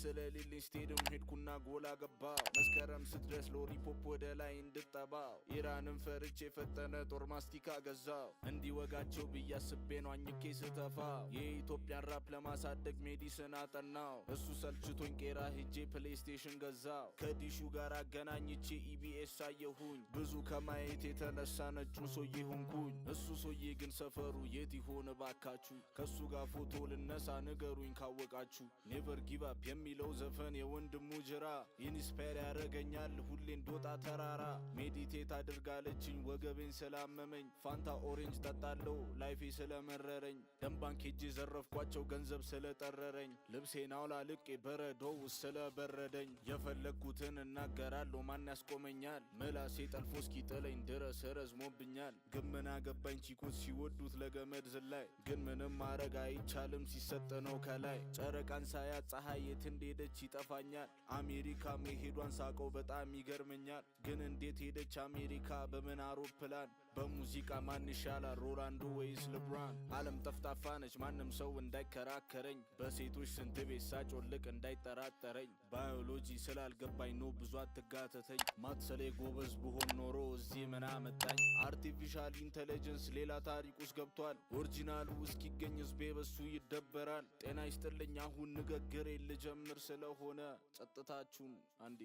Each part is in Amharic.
ስለሌለኝ ስቴድም ሄድኩና ጎላ ገባው መስከረም ስትደርስ ሎሊፖፕ ወደ ላይ እንድጠባው ኢራንን ፈርቼ የፈጠነ ጦር ማስቲካ ገዛው እንዲወጋቸው ብያስቤ ነው አኝኬ ስተፋው የኢትዮጵያን ራፕ ለማሳደግ ሜዲስን አጠናው እሱ ሰልችቶኝ ቄራ ሄጄ ፕሌይስቴሽን ገዛው ከዲሹ ጋር አገናኝቼ ኢቢኤስ አየሁኝ ብዙ ከማየት የተነሳ ነጩን ሶዬ ሆንኩኝ እሱ ሶዬ ግን ሰፈሩ የት ይሆን ባካችሁ ከሱ ጋር ፎቶ ልነሳ ንገሩኝ ካወቃችሁ ኔቨር ጊቭ አፕ የሚለው ዘፈን የወንድሙ ጅራ ኢንስፓየር ያረገኛል ሁሌ እንዶጣ ተራራ ሜዲቴት አድርጋለችኝ ወገቤን ስላመመኝ ፋንታ ኦሬንጅ ጠጣለው ላይፌ ስለመረረኝ ደምባንክ ሄጄ ዘረፍኳቸው ገንዘብ ስለጠረረኝ ልብሴን አውላልቄ በረዶው ስለበረደኝ የፈለግኩትን እናገራለሁ ማን ያስቆመኛል ምላሴ ጠልፎ እስኪጥለኝ ድረስ ረዝሞብኛል ግን ምን አገባኝ ቺኮች ሲወዱት ለገመድ ዝላይ ግን ምንም ማረግ አይቻልም ሲሰጥ ነው ከላይ ጨረቃን ሳያት ፀሐይ የት እንደሄደች ይጠፋኛል አሜሪካ መሄዷን ሳቀው በጣም ይገርመኛል ግን እንዴት ሄደች አሜሪካ በምን አውሮፕላን በሙዚቃ ማን ይሻላል ሮላንዶ ወይስ ልብራን ዓለም ጠፍጣፋ ነች ማንም ሰው እንዳይከራከረኝ በሴቶች ስንት ቤት ሳጮልቅ እንዳይጠራጠረኝ ባዮሎጂ ስላልገባኝ ነው ብዙ አትጋተተኝ ማትሰሌ ጎበዝ ብሆን ኖሮ እዚህ ምን አመጣኝ አርቲፊሻል ኢንተለጀንስ ሌላ ታሪክ ውስጥ ገብቷል ኦሪጂናሉ እስኪገኝ ህዝቤ በሱ ይደበራል ጤና ይስጥልኝ አሁን ንግግር ልጀምር ስለሆነ ጸጥታችሁን አንዴ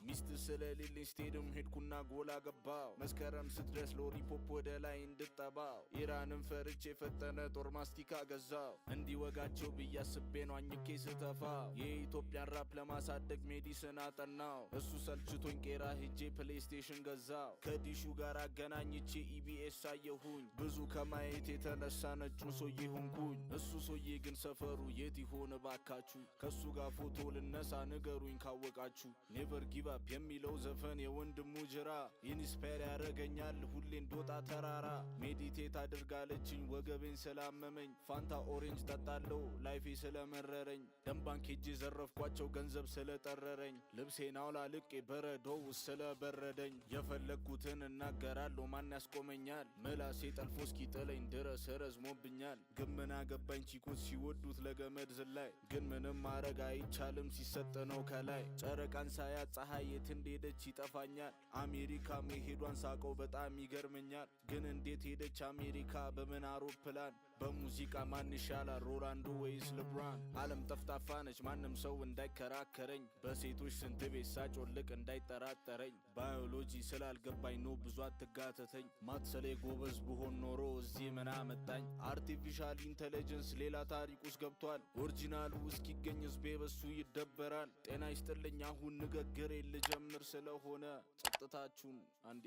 ሚስት ስለሌለኝ ስቴድም ሄድኩና ጎላ ገባው መስከረም ስትደርስ ሎሊፖፕ ወደ ላይ እንድጠባው ኢራንን ፈርቼ የፈጠነ ጦር ማስቲካ ገዛው እንዲወጋቸው ብያስቤ ነው አኝኬ ስተፋው የኢትዮጵያን ራፕ ለማሳደግ ሜዲስን አጠናው እሱ ሰልችቶኝ ቄራ ሄጄ ፕሌይስቴሽን ገዛው ከዲሹ ጋር አገናኝቼ ኢቢኤስ አየሁኝ ብዙ ከማየት የተነሳ ነጩን ሶዬ ሆንኩኝ እሱ ሶዬ ግን ሰፈሩ የት ይሆን ባካችሁ ከሱ ጋር ፎቶ ልነሳ ንገሩኝ ካወቃችሁ ኔቨር ጊቭ አፕ የሚለው ዘፈን የወንድሙ ጅራ ኢንስፓየር ያረገኛል ሁሌ እንዶጣ ተራራ ሜዲቴት አድርጋለችኝ ወገቤን ስላመመኝ ፋንታ ኦሬንጅ ጠጣለው ላይፌ ስለመረረኝ ደምባንክ ሄጄ ዘረፍኳቸው ገንዘብ ስለጠረረኝ ልብሴን አውላልቄ በረዶው ስለበረደኝ የፈለግኩትን እናገራለሁ ማን ያስቆመኛል ምላሴ ጠልፎ እስኪጥለኝ ድረስ ረዝሞብኛል ግን ምን አገባኝ ቺኮች ሲወዱት ለገመድ ዝላይ ግን ምንም ማረግ አይቻልም ሲሰጥ ነው ከላይ ጨረቃን ሳያት ፀሐይ የት እንደሄደች ይጠፋኛል አሜሪካ መሄዷን ሳቀው በጣም ይገርመኛል ግን እንዴት ሄደች አሜሪካ በምን አውሮፕላን በሙዚቃ ማን ይሻላል ሮላንዶ ወይስ ልብራን ዓለም ጠፍጣፋ ነች ማንም ሰው እንዳይከራከረኝ በሴቶች ስንት ቤት ሳጮልቅ እንዳይጠራጠረኝ ባዮሎጂ ስላልገባኝ ነው ብዙ አትጋተተኝ ማትሰሌ ጎበዝ ብሆን ኖሮ እዚህ ምን አመጣኝ አርቲፊሻል ኢንተለጀንስ ሌላ ታሪክ ውስጥ ገብቷል ኦሪጂናሉ እስኪገኝ ህዝቤ በሱ ይደበራል ጤና ይስጥልኝ አሁን ንግግር ልጀምር ስለሆነ ጸጥታችሁን አንዴ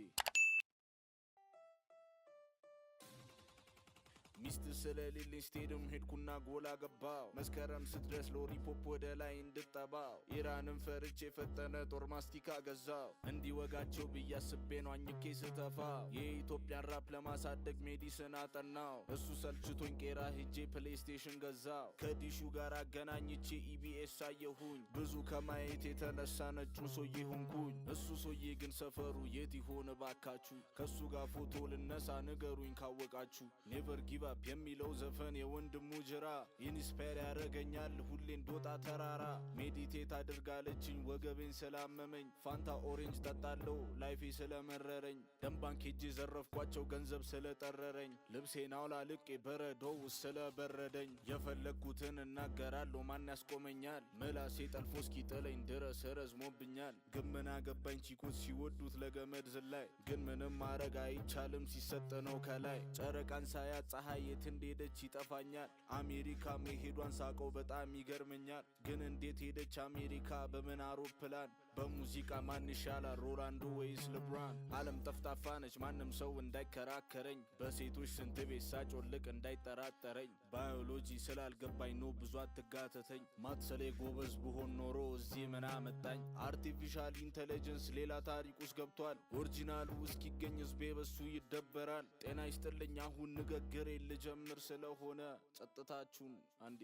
ሚስት ስለሌለኝ ስቴድም ሄድኩና ጎላ ገባው መስከረም ስትደርስ ሎሊፖፕ ወደ ላይ እንድጠባው ኢራንን ፈርቼ የፈጠነ ጦር ማስቲካ ገዛው እንዲወጋቸው ብያስቤ ነው አኝኬ ስተፋው የኢትዮጵያን ራፕ ለማሳደግ ሜዲስን አጠናው እሱ ሰልችቶኝ ቄራ ሄጄ ፕሌይስቴሽን ገዛው ከዲሹ ጋር አገናኝቼ ኢቢኤስ አየሁኝ ብዙ ከማየት የተነሳ ነጩን ሶዬ ሆንኩኝ እሱ ሶዬ ግን ሰፈሩ የት ይሆን ባካችሁ ከሱ ጋር ፎቶ ልነሳ ንገሩኝ ካወቃችሁ ኔቨር ጊቭ አፕ የሚለው ዘፈን የወንድሙ ጅራ ኢንስፓየር ያረገኛል ሁሌ እንዶጣ ተራራ ሜዲቴት አድርጋለችኝ ወገቤን ስላመመኝ ፋንታ ኦሬንጅ ጠጣለው ላይፌ ስለመረረኝ ደምባንክ ሄጄ ዘረፍኳቸው ገንዘብ ስለጠረረኝ ልብሴን አውላልቄ በረዶው ስለበረደኝ የፈለግኩትን እናገራለሁ ማን ያስቆመኛል ምላሴ ጠልፎ እስኪጥለኝ ድረስ ረዝሞብኛል ግን ምን አገባኝ ቺኮች ሲወዱት ለገመድ ዝላይ ግን ምንም ማረግ አይቻልም ሲሰጥ ነው ከላይ ጨረቃን ሳያት ፀሐይ የት እንደሄደች ይጠፋኛል አሜሪካ መሄዷን ሳቀው በጣም ይገርመኛል ግን እንዴት ሄደች አሜሪካ በምን አውሮፕላን በሙዚቃ ማን ይሻላል ሮላንዶ ወይስ ልብራን ዓለም ጠፍጣፋ ነች ማንም ሰው እንዳይከራከረኝ በሴቶች ስንት ቤት ሳጮልቅ እንዳይጠራጠረኝ ባዮሎጂ ስላልገባኝ ነው ብዙ አትጋተተኝ ማትሰሌ ጎበዝ ብሆን ኖሮ እዚህ ምን አመጣኝ አርቲፊሻል ኢንተለጀንስ ሌላ ታሪክ ውስጥ ገብቷል ኦሪጂናሉ እስኪገኝ ህዝቤ በሱ ይደበራል ጤና ይስጥልኝ አሁን ንግግር ልጀምር ስለሆነ ጸጥታችሁን አንዴ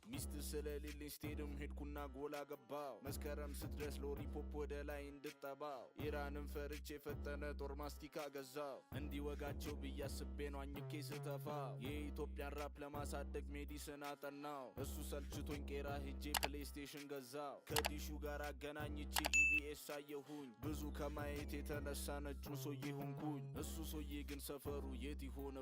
ሚስት ስለሌለኝ ስቴድም ሄድኩና ጎላ ገባው መስከረም ስትደርስ ሎሊፖፕ ወደ ላይ እንድጠባው ኢራንን ፈርቼ የፈጠነ ጦር ማስቲካ ገዛው እንዲወጋቸው ብዬ አስቤ ነው አኝኬ ስተፋው የኢትዮጵያን ራፕ ለማሳደግ ሜዲስን አጠናው እሱ ሰልችቶኝ ቄራ ሄጄ ፕሌይስቴሽን ገዛው ከዲሹ ጋር አገናኝቼ ኢቢኤስ አየሁኝ ብዙ ከማየት የተነሳ ነጩን ሶዬ ሆንኩኝ እሱ ሶዬ ግን ሰፈሩ የት ይሆነ